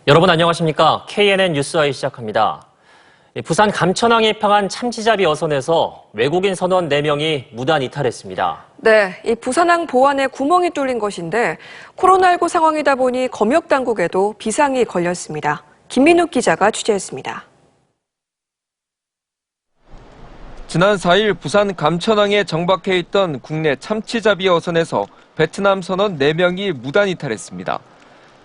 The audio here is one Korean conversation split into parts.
여러분 안녕하십니까? KNN 뉴스아이 시작합니다. 부산 감천항에 입항한 참치잡이 어선에서 외국인 선원 4명이 무단 이탈했습니다. 네, 이 부산항 보안에 구멍이 뚫린 것인데 코로나19 상황이다 보니 검역 당국에도 비상이 걸렸습니다. 김민욱 기자가 취재했습니다. 지난 4일 부산 감천항에 정박해 있던 국내 참치잡이 어선에서 베트남 선원 4명이 무단 이탈했습니다.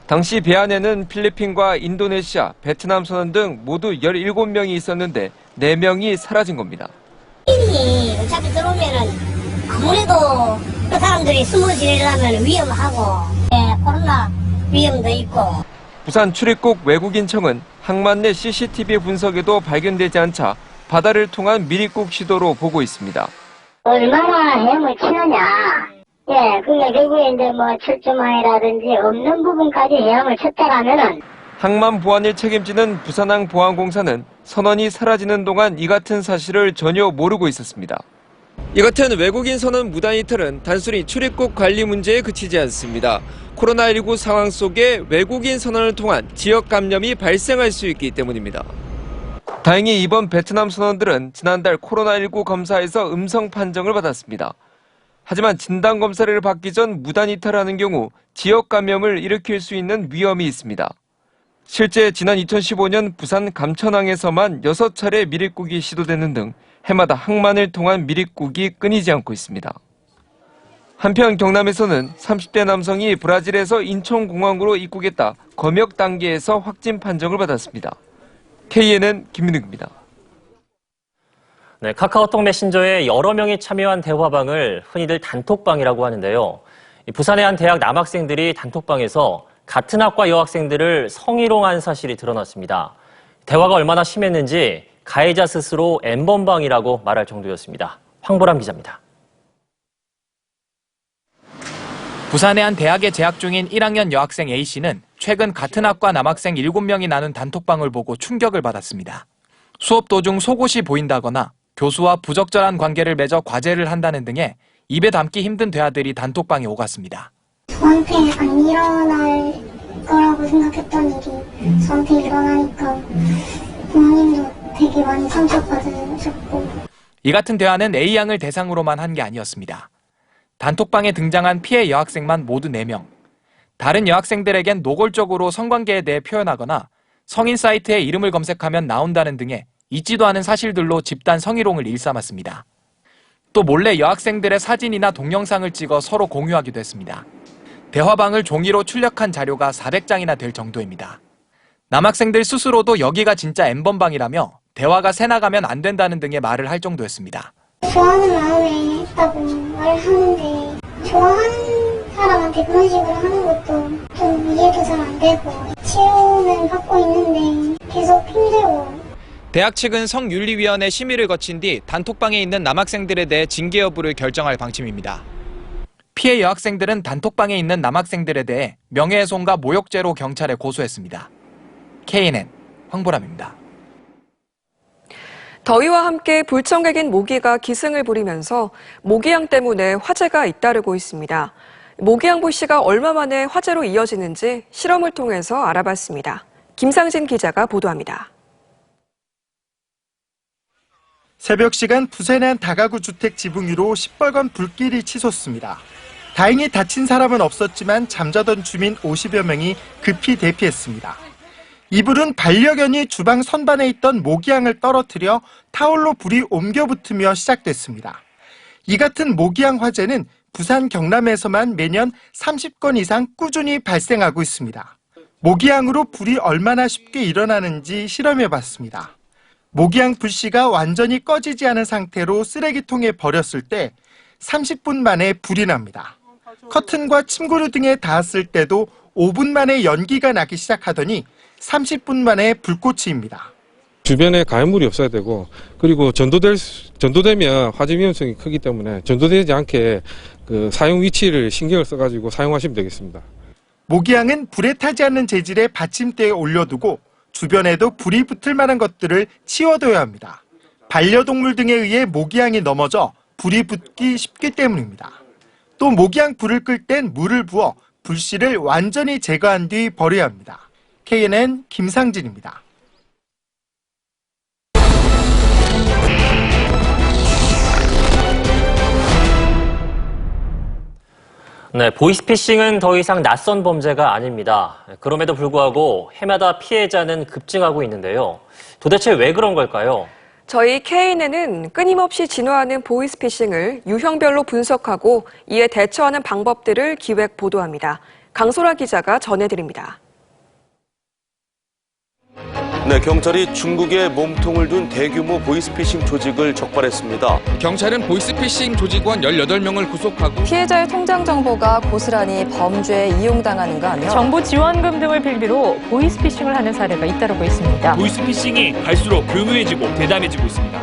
당시 배 안에는 필리핀과 인도네시아, 베트남 선원 등 모두 17명이 있었는데 4명이 사라진 겁니다. 어차피 들어오면은 아무래도 그 사람들이 숨어 지내려면 위험하고 코로나 위험도 있고. 부산 출입국 외국인청은 항만 내 CCTV 분석에도 발견되지 않자 바다를 통한 미입국 시도로 보고 있습니다. 얼마나 헤엄을 치느냐. 그게 결국에 이제 철조망이라든지 없는 부분까지 헤엄을 쳤다라면은. 항만 보안을 책임지는 부산항 보안공사는 선원이 사라지는 동안 이 같은 사실을 전혀 모르고 있었습니다. 이 같은 외국인 선원 무단 이탈은 단순히 출입국 관리 문제에 그치지 않습니다. 코로나19 상황 속에 외국인 선원을 통한 지역 감염이 발생할 수 있기 때문입니다. 다행히 이번 베트남 선원들은 지난달 코로나19 검사에서 음성 판정을 받았습니다. 하지만 진단검사를 받기 전 무단 이탈하는 경우 지역 감염을 일으킬 수 있는 위험이 있습니다. 실제 지난 2015년 부산 감천항에서만 6차례 미입국이 시도되는 등 해마다 항만을 통한 미입국이 끊이지 않고 있습니다. 한편 경남에서는 30대 남성이 브라질에서 인천공항으로 입국했다 검역 단계에서 확진 판정을 받았습니다. KNN 김민욱입니다. 네, 카카오톡 메신저에 여러 명이 참여한 대화방을 흔히들 단톡방이라고 하는데요. 부산의 한 대학 남학생들이 단톡방에서 같은 학과 여학생들을 성희롱한 사실이 드러났습니다. 대화가 얼마나 심했는지 가해자 스스로 N번방이라고 말할 정도였습니다. 황보람 기자입니다. 부산의 한 대학에 재학 중인 1학년 여학생 A씨는 최근 같은 학과 남학생 7명이 나눈 단톡방을 보고 충격을 받았습니다. 수업 도중 속옷이 보인다거나 교수와 부적절한 관계를 맺어 과제를 한다는 등의 입에 담기 힘든 대화들이 단톡방에 오갔습니다. 저한테 안 일어날 거라고 생각했던 일이 저한테 일어나니까 부모님도 되게 많이 상처받으셨고. 이 같은 대화는 A양을 대상으로만 한 게 아니었습니다. 단톡방에 등장한 피해 여학생만 모두 4명. 다른 여학생들에겐 노골적으로 성관계에 대해 표현하거나 성인 사이트에 이름을 검색하면 나온다는 등의 있지도 않은 사실들로 집단 성희롱을 일삼았습니다. 또 몰래 여학생들의 사진이나 동영상을 찍어 서로 공유하기도 했습니다. 대화방을 종이로 출력한 자료가 400장이나 될 정도입니다. 남학생들 스스로도 여기가 진짜 N번방이라며 대화가 새나가면 안 된다는 등의 말을 할 정도였습니다. 좋아하는 마음에 있다고 말하는데 좋아하는 사람한테 그런 식으로 하는 것도 좀 이해도 잘 안 되고 치료는 받고 있는데 계속 힘들고. 대학 측은 성윤리위원회 심의를 거친 뒤 단톡방에 있는 남학생들에 대해 징계 여부를 결정할 방침입니다. 피해 여학생들은 단톡방에 있는 남학생들에 대해 명예훼손과 모욕죄로 경찰에 고소했습니다. KNN 황보람입니다. 더위와 함께 불청객인 모기가 기승을 부리면서 모기향 때문에 화재가 잇따르고 있습니다. 모기향 불씨가 얼마 만에 화재로 이어지는지 실험을 통해서 알아봤습니다. 김상진 기자가 보도합니다. 새벽 시간 부산의 한 다가구 주택 지붕 위로 시뻘건 불길이 치솟습니다. 다행히 다친 사람은 없었지만 잠자던 주민 50여 명이 급히 대피했습니다. 이 불은 반려견이 주방 선반에 있던 모기향을 떨어뜨려 타올로 불이 옮겨 붙으며 시작됐습니다. 이 같은 모기향 화재는 부산 경남에서만 매년 30건 이상 꾸준히 발생하고 있습니다. 모기향으로 불이 얼마나 쉽게 일어나는지 실험해봤습니다. 모기향 불씨가 완전히 꺼지지 않은 상태로 쓰레기통에 버렸을 때 30분 만에 불이 납니다. 커튼과 침구류 등에 닿았을 때도 5분 만에 연기가 나기 시작하더니 30분 만에 불꽃이입니다. 주변에 가연물이 없어야 되고 그리고 전도되면 화재 위험성이 크기 때문에 전도되지 않게 그 사용 위치를 신경을 써가지고 사용하시면 되겠습니다. 모기향은 불에 타지 않는 재질의 받침대에 올려두고 주변에도 불이 붙을 만한 것들을 치워둬야 합니다. 반려동물 등에 의해 모기향이 넘어져 불이 붙기 쉽기 때문입니다. 또 모기향 불을 끌 땐 물을 부어 불씨를 완전히 제거한 뒤 버려야 합니다. KNN 김상진입니다. 네, 보이스피싱은 더 이상 낯선 범죄가 아닙니다. 그럼에도 불구하고 해마다 피해자는 급증하고 있는데요. 도대체 왜 그런 걸까요? 저희 KNN은 끊임없이 진화하는 보이스피싱을 유형별로 분석하고 이에 대처하는 방법들을 기획 보도합니다. 강소라 기자가 전해드립니다. 네, 경찰이 중국에 몸통을 둔 대규모 보이스피싱 조직을 적발했습니다. 경찰은 보이스피싱 조직원 18명을 구속하고 피해자의 통장 정보가 고스란히 범죄에 이용당하는 거 아니요? 정부 지원금 등을 빌미로 보이스피싱을 하는 사례가 잇따르고 있습니다. 보이스피싱이 갈수록 교묘해지고 대담해지고 있습니다.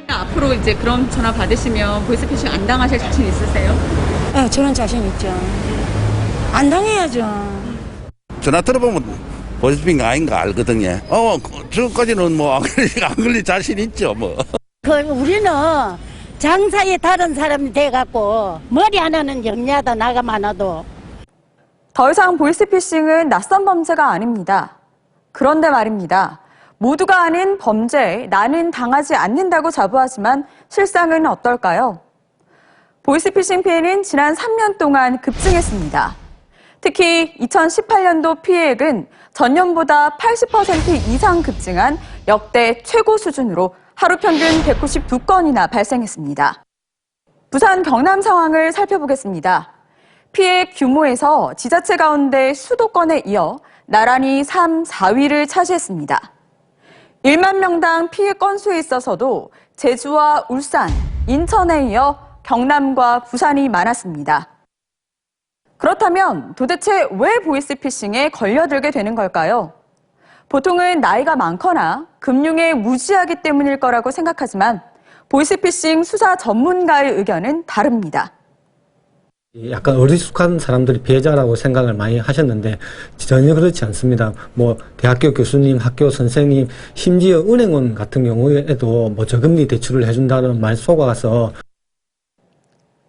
앞으로 이제 그런 전화 받으시면 보이스피싱 안 당하실 자신 있으세요? 네, 저는 자신 있죠. 안 당해야죠. 전화 들어보면 보이스피싱 아닌가 알거든요. 지금까지는 뭐 안 걸릴 자신 있죠, 뭐. 우리는 장사에 다른 사람이 돼갖고 머리 하나는 영리하다 나가 많아도. 더 이상 보이스피싱은 낯선 범죄가 아닙니다. 그런데 말입니다. 모두가 아는 범죄에 나는 당하지 않는다고 자부하지만 실상은 어떨까요? 보이스피싱 피해는 지난 3년 동안 급증했습니다. 특히 2018년도 피해액은 전년보다 80% 이상 급증한 역대 최고 수준으로 하루 평균 192건이나 발생했습니다. 부산 경남 상황을 살펴보겠습니다. 피해 규모에서 지자체 가운데 수도권에 이어 나란히 3, 4위를 차지했습니다. 1만 명당 피해 건수에 있어서도 제주와 울산, 인천에 이어 경남과 부산이 많았습니다. 그렇다면 도대체 왜 보이스피싱에 걸려들게 되는 걸까요? 보통은 나이가 많거나 금융에 무지하기 때문일 거라고 생각하지만 보이스피싱 수사 전문가의 의견은 다릅니다. 약간 어리숙한 사람들이 피해자라고 생각을 많이 하셨는데 전혀 그렇지 않습니다. 대학교 교수님, 학교 선생님, 심지어 은행원 같은 경우에도 저금리 대출을 해준다는 말 속아서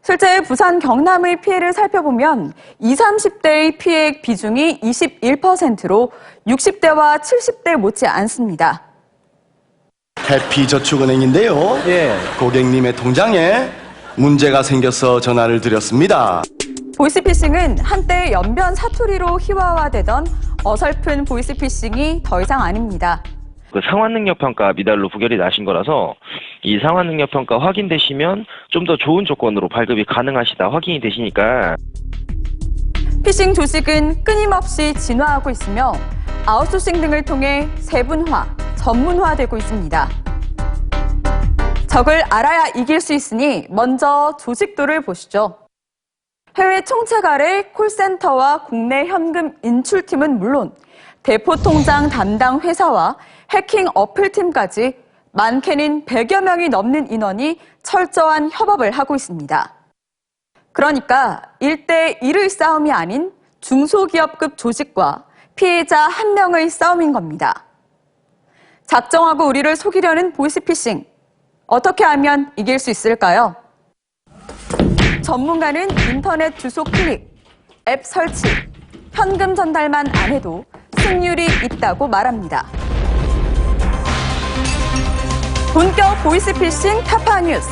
실제 부산 경남의 피해를 살펴보면 20, 30대의 피해액 비중이 21%로 60대와 70대 못지 않습니다. 해피저축은행인데요. 고객님의 통장에 문제가 생겨서 전화를 드렸습니다. 보이스피싱은 한때 연변 사투리로 희화화되던 어설픈 보이스피싱이 더 이상 아닙니다. 상환능력평가 미달로 부결이 나신 거라서 이 상환능력평가 확인되시면 좀 더 좋은 조건으로 발급이 가능하시다 확인이 되시니까. 피싱 조직은 끊임없이 진화하고 있으며 아웃소싱 등을 통해 세분화, 전문화되고 있습니다. 적을 알아야 이길 수 있으니 먼저 조직도를 보시죠. 해외 총책 아래 콜센터와 국내 현금 인출팀은 물론 대포통장 담당 회사와 해킹 어플팀까지 많게는 100여 명이 넘는 인원이 철저한 협업을 하고 있습니다. 그러니까 1대1의 싸움이 아닌 중소기업급 조직과 피해자 한 명의 싸움인 겁니다. 작정하고 우리를 속이려는 보이스피싱. 어떻게 하면 이길 수 있을까요? 전문가는 인터넷 주소 클릭, 앱 설치, 현금 전달만 안 해도 승률이 있다고 말합니다. 본격 보이스피싱 타파 뉴스.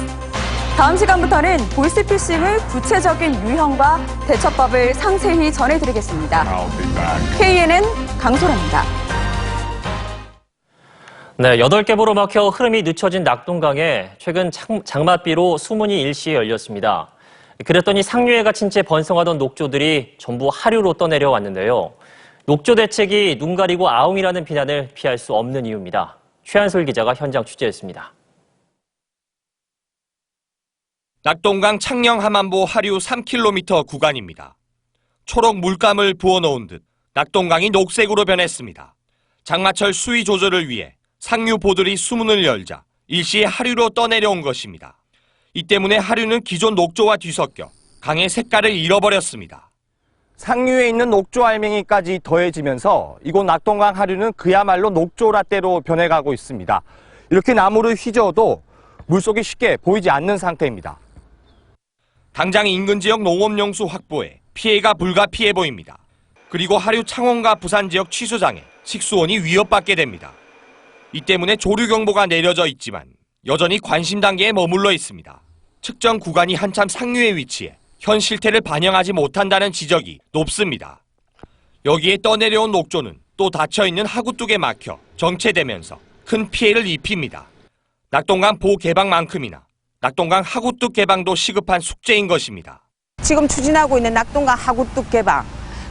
다음 시간부터는 보이스피싱의 구체적인 유형과 대처법을 상세히 전해드리겠습니다. KNN 강소라입니다. 네, 8개보로 막혀 흐름이 늦춰진 낙동강에 최근 장맛비로 수문이 일시에 열렸습니다. 그랬더니 상류에 갇힌 채 번성하던 녹조들이 전부 하류로 떠내려 왔는데요. 녹조 대책이 눈 가리고 아웅이라는 비난을 피할 수 없는 이유입니다. 최한솔 기자가 현장 취재했습니다. 낙동강 창녕 하만보 하류 3km 구간입니다. 초록 물감을 부어놓은 듯 낙동강이 녹색으로 변했습니다. 장마철 수위 조절을 위해 상류 보들이 수문을 열자 일시에 하류로 떠내려온 것입니다. 이 때문에 하류는 기존 녹조와 뒤섞여 강의 색깔을 잃어버렸습니다. 상류에 있는 녹조 알맹이까지 더해지면서 이곳 낙동강 하류는 그야말로 녹조 라떼로 변해가고 있습니다. 이렇게 나무를 휘저어도 물속이 쉽게 보이지 않는 상태입니다. 당장 인근 지역 농업용수 확보에 피해가 불가피해 보입니다. 그리고 하류 창원과 부산 지역 취소장에 식수원이 위협받게 됩니다. 이 때문에 조류 경보가 내려져 있지만 여전히 관심 단계에 머물러 있습니다. 측정 구간이 한참 상류에 위치해 현 실태를 반영하지 못한다는 지적이 높습니다. 여기에 떠내려온 녹조는 또 닫혀있는 하구뚝에 막혀 정체되면서 큰 피해를 입힙니다. 낙동강 보 개방만큼이나 낙동강 하구뚝 개방도 시급한 숙제인 것입니다. 지금 추진하고 있는 낙동강 하구뚝 개방,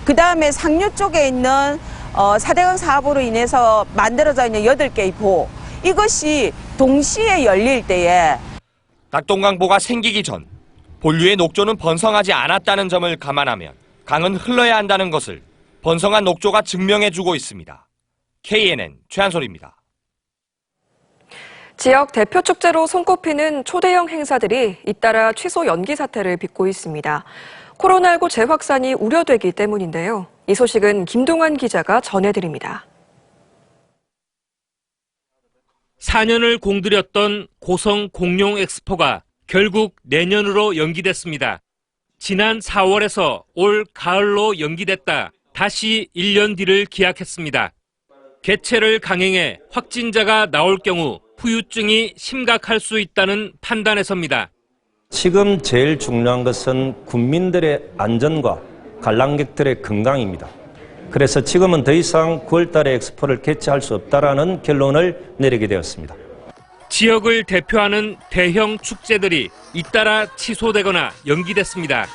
그 다음에 상류 쪽에 있는 4대강 사업으로 인해서 만들어져 있는 8개의 보, 이것이 동시에 열릴 때에 낙동강보가 생기기 전 본류의 녹조는 번성하지 않았다는 점을 감안하면 강은 흘러야 한다는 것을 번성한 녹조가 증명해주고 있습니다. KNN 최한솔입니다. 지역 대표 축제로 손꼽히는 초대형 행사들이 잇따라 취소 연기 사태를 빚고 있습니다. 코로나19 재확산이 우려되기 때문인데요. 이 소식은 김동환 기자가 전해드립니다. 4년을 공들였던 고성 공룡 엑스포가 결국 내년으로 연기됐습니다. 지난 4월에서 올 가을로 연기됐다 다시 1년 뒤를 기약했습니다. 개최를 강행해 확진자가 나올 경우 후유증이 심각할 수 있다는 판단에서입니다. 지금 제일 중요한 것은 국민들의 안전과 관람객들의 건강입니다. 그래서 지금은 더 이상 9월 달에 엑스포를 개최할 수 없다라는 결론을 내리게 되었습니다. 지역을 대표하는 대형 축제들이 잇따라 취소되거나 연기됐습니다.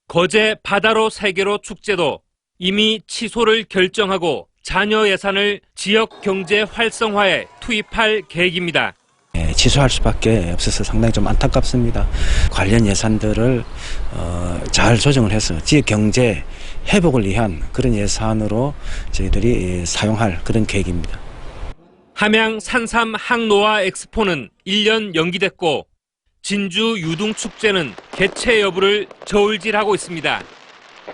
거제 바다로 세계로 축제도 이미 취소를 결정하고 잔여 예산을 지역 경제 활성화에 투입할 계획입니다. 취소할 수밖에 없어서 상당히 좀 안타깝습니다. 관련 예산들을 잘 조정을 해서 지역 경제 회복을 위한 그런 예산으로 저희들이 사용할 그런 계획입니다. 함양 산삼 항노화 엑스포는 1년 연기됐고 진주 유등축제는 개최 여부를 저울질하고 있습니다.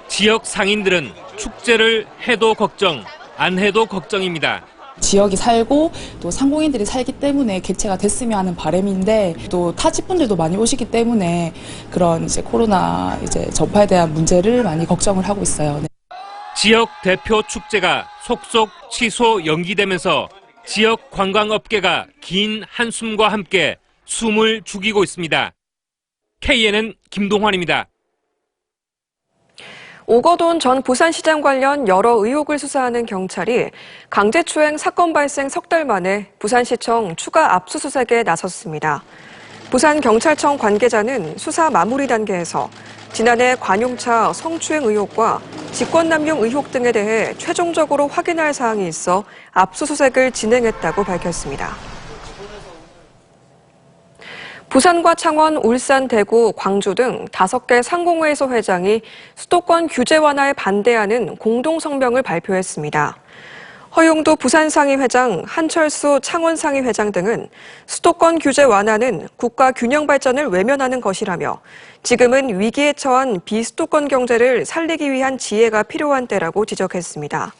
지역 상인들은 축제를 해도 걱정, 안 해도 걱정입니다. 지역이 살고 또 상공인들이 살기 때문에 개최가 됐으면 하는 바람인데 또 타지분들도 많이 오시기 때문에 그런 이제 코로나 전파에 대한 문제를 많이 걱정을 하고 있어요. 지역 대표 축제가 속속 취소 연기되면서 지역 관광업계가 긴 한숨과 함께 숨을 죽이고 있습니다. KNN 김동환입니다. 오거돈 전 부산시장 관련 여러 의혹을 수사하는 경찰이 강제추행 사건 발생 석 달 만에 부산시청 추가 압수수색에 나섰습니다. 부산경찰청 관계자는 수사 마무리 단계에서 지난해 관용차 성추행 의혹과 직권남용 의혹 등에 대해 최종적으로 확인할 사항이 있어 압수수색을 진행했다고 밝혔습니다. 부산과 창원, 울산, 대구, 광주 등 5개 상공회의소 회장이 수도권 규제 완화에 반대하는 공동성명을 발표했습니다. 허용도 부산상위 회장, 한철수 창원상위 회장 등은 수도권 규제 완화는 국가 균형 발전을 외면하는 것이라며 지금은 위기에 처한 비수도권 경제를 살리기 위한 지혜가 필요한 때라고 지적했습니다.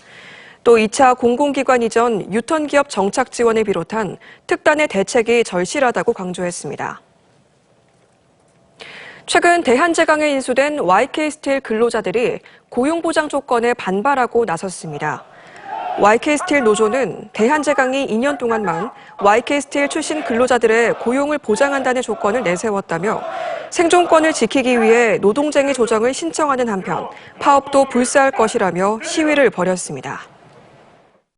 또 2차 공공기관 이전 유턴기업 정착 지원을 비롯한 특단의 대책이 절실하다고 강조했습니다. 최근 대한제강에 인수된 YK스틸 근로자들이 고용보장 조건에 반발하고 나섰습니다. YK스틸 노조는 대한제강이 2년 동안만 YK스틸 출신 근로자들의 고용을 보장한다는 조건을 내세웠다며 생존권을 지키기 위해 노동쟁의 조정을 신청하는 한편 파업도 불사할 것이라며 시위를 벌였습니다.